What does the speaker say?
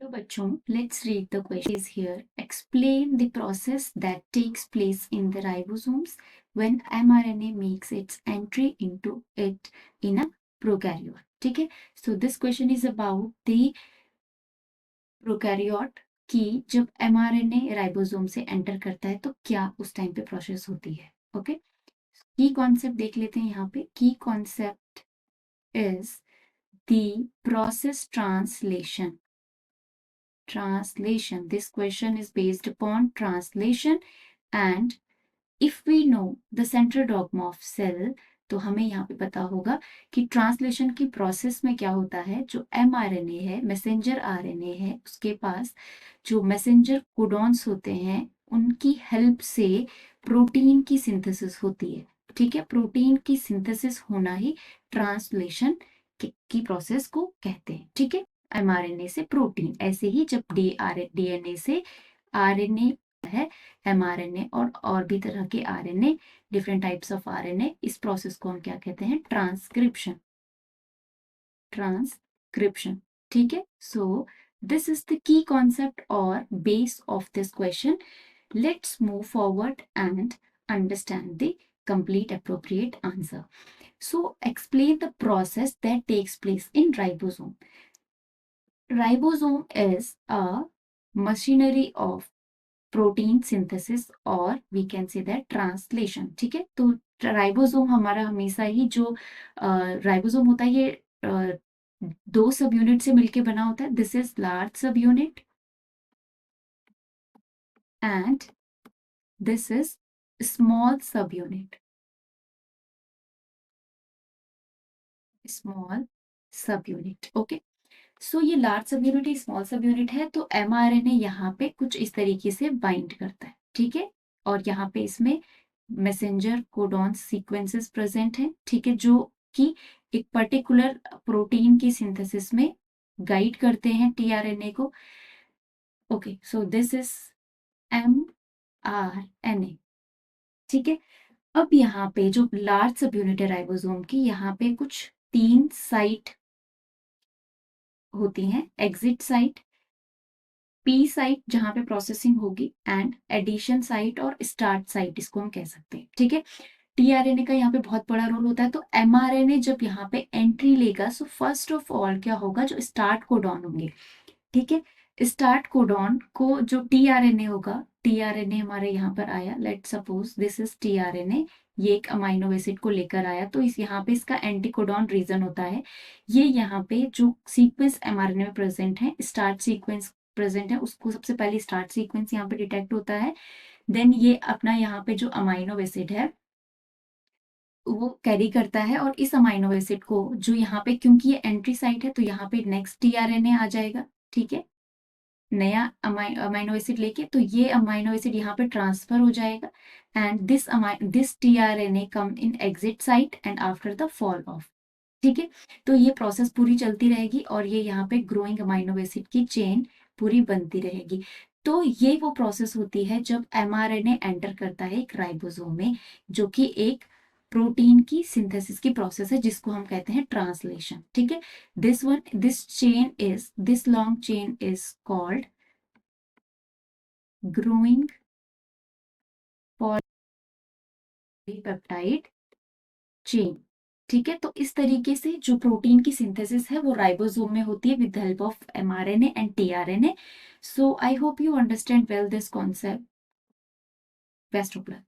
तो बच्चों, let's read the question is here. Explain the process that takes place in the ribosomes when mRNA makes its entry into it in a prokaryote. ठीक है, so this question is about the prokaryote कि जब mRNA ribosome से enter करता है तो क्या उस टाइम पे प्रोसेस होती है. ओके, की कॉन्सेप्ट देख लेते हैं यहाँ पे. की concept is the process translation. This question is based upon translation, and if we know the central dogma of cell, तो हमें यहाँ पे पता होगा कि ट्रांसलेशन की प्रोसेस में क्या होता है. जो mRNA है, मैसेंजर आरएनए है, उसके पास जो मैसेंजर कोडॉन्स होते हैं उनकी हेल्प से प्रोटीन की सिंथेसिस होती है. ठीक है, प्रोटीन की सिंथेसिस होना ही ट्रांसलेशन की प्रोसेस को कहते हैं. ठीक है, mRNA से प्रोटीन. ऐसे ही जब डीएनए से आरएनए है, mRNA और भी तरह के RNA, different types of RNA, इस प्रोसेस को हम क्या कहते हैं? ट्रांसक्रिप्शन. ट्रांसक्रिप्शन. ठीक है, so this is the key concept और base of this question. Let's move forward and understand the complete appropriate answer. So explain the process that takes place in ribosome. Ribosome is a machinery of protein synthesis और we can say that translation. ठीक है, तो ribosome हमारा हमेशा ही जो ribosome होता है ये दो सब यूनिट से मिलके बना होता है. This is large subunit and this is small subunit. Small subunit. Okay, so ये लार्ज सब यूनिट स्मॉल सब यूनिट है. तो mRNA यहाँ पे कुछ इस तरीके से बाइंड करता है. ठीक है, और यहाँ पे इसमें मैसेंजर कोडॉन सीक्वेंसेस प्रेजेंट हैं. ठीक है, जो कि एक पर्टिकुलर प्रोटीन की सिंथेसिस में गाइड करते हैं टीआरएनए को. Okay, so this is mRNA. ठीक है, अब यहाँ पे जो लार्ज सब यूनिट है राइबोसोम की, यहाँ पे कुछ 3 साइट होती हैं. एग्जिट साइट, पी साइट जहां पे प्रोसेसिंग होगी, एंड एडिशन साइट और स्टार्ट साइट इसको हम कह सकते हैं. ठीक है, टीआरएनए का यहाँ पे बहुत बड़ा रोल होता है. तो एमआरएनए जब यहाँ पे एंट्री लेगा, सो फर्स्ट ऑफ ऑल क्या होगा, जो स्टार्ट कोडॉन होंगे. ठीक है, स्टार्ट कोडॉन को जो टीआरएनए होगा, टीआरएनए हमारे यहाँ पर आया, let suppose this is tRNA, ये एक अमाइनो एसिड को लेकर आया, तो इस यहाँ पे इसका एंटी कोडॉन रीजन होता है. ये यहाँ पे जो सीक्वेंस एमआरएनए में प्रेजेंट है, स्टार्ट सीक्वेंस प्रेजेंट है, उसको सबसे पहले स्टार्ट सीक्वेंस यहाँ पे डिटेक्ट होता है. देन ये अपना यहाँ पे जो अमाइनो एसिड है वो कैरी करता है, और इस अमाइनो एसिड को जो यहाँ पे, क्योंकि ये एंट्री साइट है, तो यहाँ पे नेक्स्ट टीआरएनए आ जाएगा. ठीक है, नया अमाइनो एसिड लेके, तो ये अमाइनो एसिड यहाँ पे ट्रांसफर हो जाएगा, and this tRNA come in exit site and after the fall of. ठीक है, तो ये प्रोसेस पूरी चलती रहेगी और ये यहाँ पे ग्रोइंग अमाइनो एसिड की चेन पूरी बनती रहेगी. तो ये वो प्रोसेस होती है जब mRNA एंटर करता है एक राइबोसोम में, जो कि एक प्रोटीन की सिंथेसिस की प्रोसेस है, जिसको हम कहते हैं ट्रांसलेशन. ठीक है, this long chain is called growing polypeptide chain. ठीक है, तो इस तरीके से जो प्रोटीन की सिंथेसिस है वो राइबोसोम में होती है with the help of mRNA and tRNA. So I hope you understand well this concept. Best of luck.